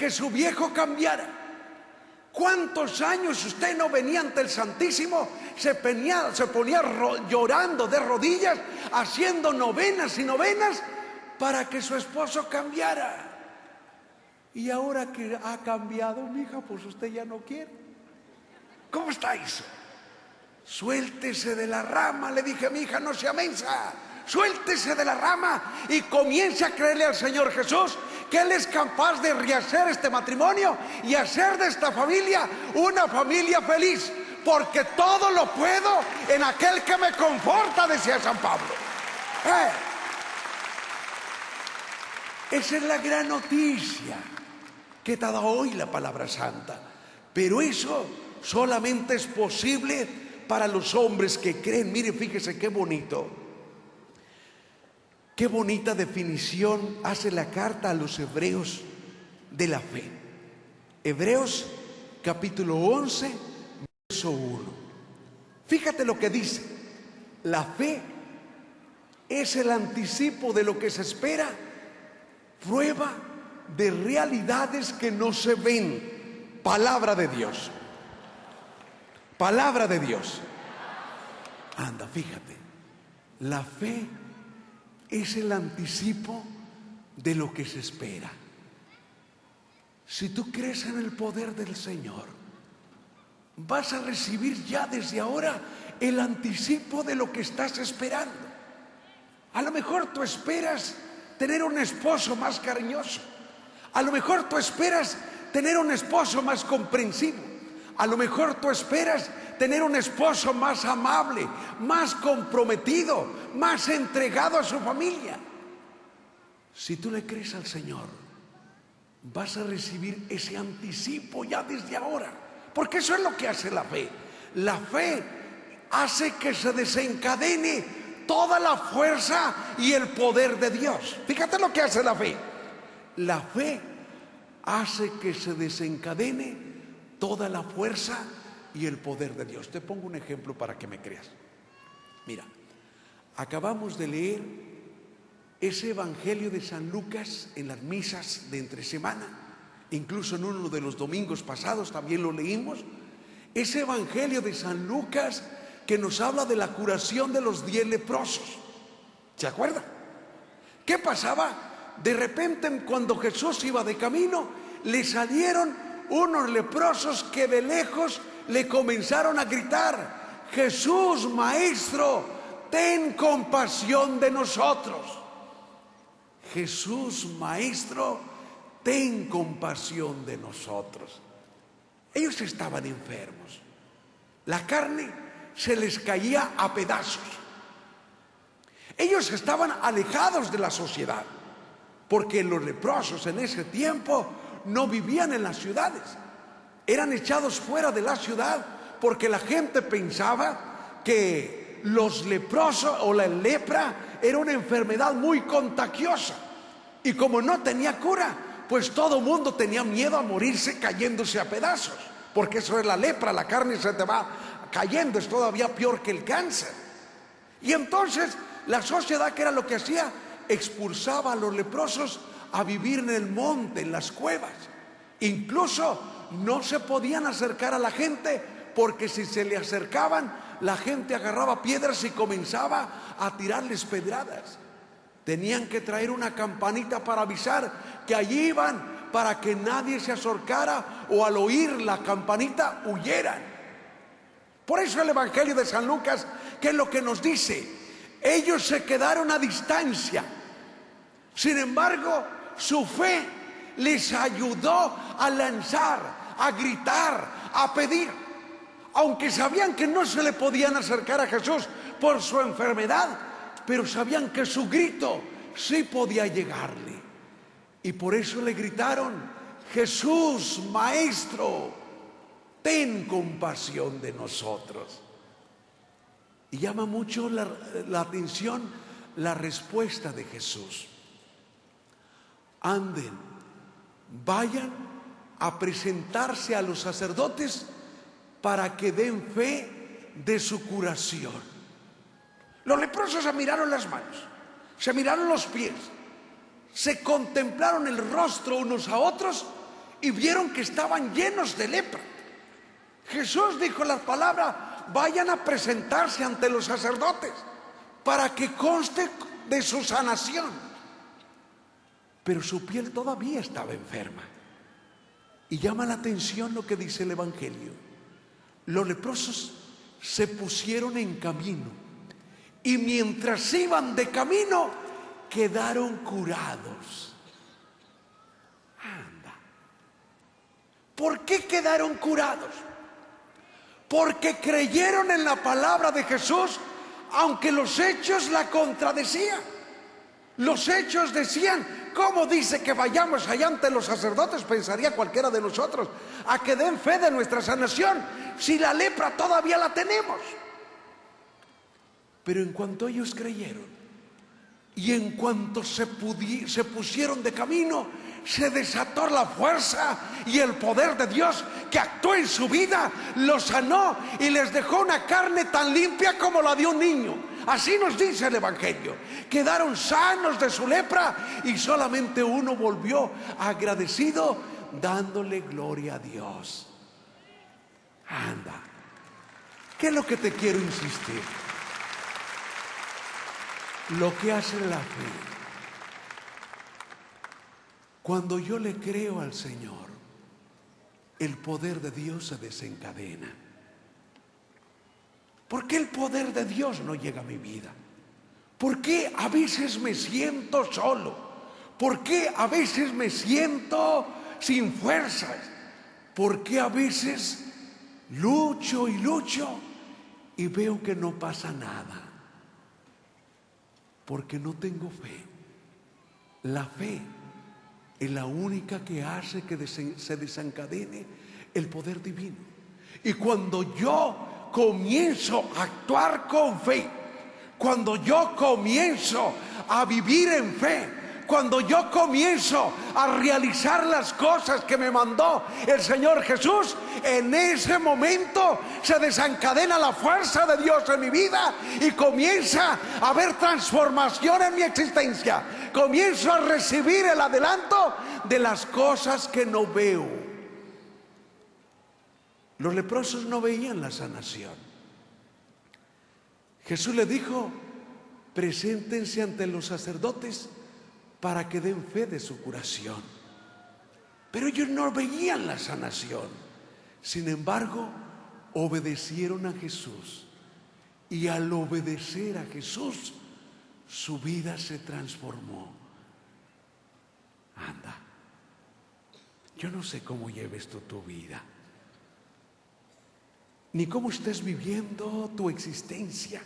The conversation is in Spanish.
que su viejo cambiara. ¿Cuántos años usted no venía ante el Santísimo? Se ponía llorando de rodillas, haciendo novenas y novenas para que su esposo cambiara. Y ahora que ha cambiado, mija, pues usted ya no quiere. ¿Cómo está eso? Suéltese de la rama, le dije a mi hija, no sea mensa. Suéltese de la rama y comience a creerle al Señor Jesús que Él es capaz de rehacer este matrimonio y hacer de esta familia una familia feliz, porque todo lo puedo en aquel que me conforta, decía San Pablo. Esa es la gran noticia que te ha dado hoy la palabra santa. Pero eso solamente es posible para los hombres que creen. Mire, fíjese qué bonito. Qué bonita definición hace la carta a los hebreos de la fe. Hebreos capítulo 11, verso 1. Fíjate lo que dice. La fe es el anticipo de lo que se espera, prueba de realidades que no se ven. Palabra de Dios. Palabra de Dios. Anda, fíjate. La fe es el anticipo de lo que se espera. Si tú crees en el poder del Señor, vas a recibir ya desde ahora el anticipo de lo que estás esperando. A lo mejor tú esperas tener un esposo más cariñoso. A lo mejor tú esperas tener un esposo más comprensivo. A lo mejor tú esperas tener un esposo más amable, más comprometido, más entregado a su familia. Si tú le crees al Señor, vas a recibir ese anticipo ya desde ahora, porque eso es lo que hace la fe. La fe hace que se desencadene toda la fuerza y el poder de Dios. Fíjate lo que hace la fe. La fe hace que se desencadene toda la fuerza y el poder de Dios. Te pongo un ejemplo para que me creas. Mira, acabamos de leer ese evangelio de San Lucas en las misas de entre semana. Incluso en uno de los domingos pasados también lo leímos. Ese evangelio de San Lucas que nos habla de la curación de los 10 leprosos. ¿Se acuerdan? ¿Qué pasaba? De repente, cuando Jesús iba de camino, le salieron unos leprosos que de lejos le comenzaron a gritar: Jesús, Maestro, ten compasión de nosotros. Jesús, Maestro, ten compasión de nosotros. Ellos estaban enfermos. La carne se les caía a pedazos. Ellos estaban alejados de la sociedad, porque los leprosos en ese tiempo no vivían en las ciudades. Eran echados fuera de la ciudad porque la gente pensaba que los leprosos o la lepra era una enfermedad muy contagiosa. Y como no tenía cura, pues todo el mundo tenía miedo a morirse cayéndose a pedazos. Porque eso es la lepra, la carne se te va cayendo, es todavía peor que el cáncer. Y entonces la sociedad, ¿qué era lo que hacía? Expulsaba a los leprosos a vivir en el monte, en las cuevas. Incluso no se podían acercar a la gente, porque si se le acercaban, la gente agarraba piedras y comenzaba a tirarles pedradas. Tenían que traer una campanita para avisar que allí iban, para que nadie se acercara, o al oír la campanita huyeran. Por eso el evangelio de San Lucas, ¿qué es lo que nos dice? Ellos se quedaron a distancia. Sin embargo, su fe les ayudó a lanzar, a gritar, a pedir. Aunque sabían que no se le podían acercar a Jesús por su enfermedad, pero sabían que su grito sí podía llegarle. Y por eso le gritaron: Jesús, Maestro, ten compasión de nosotros. Y llama mucho la atención la respuesta de Jesús. Anden, vayan a presentarse a los sacerdotes para que den fe de su curación. Los leprosos se miraron las manos, se miraron los pies, se contemplaron el rostro unos a otros y vieron que estaban llenos de lepra. Jesús dijo las palabras: vayan a presentarse ante los sacerdotes para que conste de su sanación. Pero su piel todavía estaba enferma. Y llama la atención lo que dice el Evangelio. Los leprosos se pusieron en camino, y mientras iban de camino quedaron curados. Anda. ¿Por qué quedaron curados? Porque creyeron en la palabra de Jesús, aunque los hechos la contradecían. Los hechos decían: ¿cómo dice que vayamos allá ante los sacerdotes? Pensaría cualquiera de nosotros, a que den fe de nuestra sanación, si la lepra todavía la tenemos. Pero en cuanto ellos creyeron, y en cuanto se pusieron de camino, se desató la fuerza y el poder de Dios que actuó en su vida, los sanó y les dejó una carne tan limpia como la de un niño. Así nos dice el Evangelio. Quedaron sanos de su lepra, y solamente uno volvió agradecido, dándole gloria a Dios. Anda. ¿Qué es lo que te quiero insistir? Lo que hace la fe. Cuando yo le creo al Señor, el poder de Dios se desencadena. ¿Por qué el poder de Dios no llega a mi vida? ¿Por qué a veces me siento solo? ¿Por qué a veces me siento sin fuerzas? ¿Por qué a veces lucho y lucho y veo que no pasa nada? Porque no tengo fe. La fe es la única que hace que se desencadene el poder divino. Y cuando yo comienzo a actuar con fe, cuando yo comienzo a vivir en fe, cuando yo comienzo a realizar las cosas que me mandó el Señor Jesús, en ese momento se desencadena la fuerza de Dios en mi vida y comienza a haber transformación en mi existencia. Comienzo a recibir el adelanto de las cosas que no veo. Los leprosos no veían la sanación. Jesús le dijo: preséntense ante los sacerdotes para que den fe de su curación. Pero ellos no veían la sanación. Sin embargo, obedecieron a Jesús, y al obedecer a Jesús, su vida se transformó. Anda. Yo no sé cómo lleves tú tu vida, ni cómo estés viviendo tu existencia.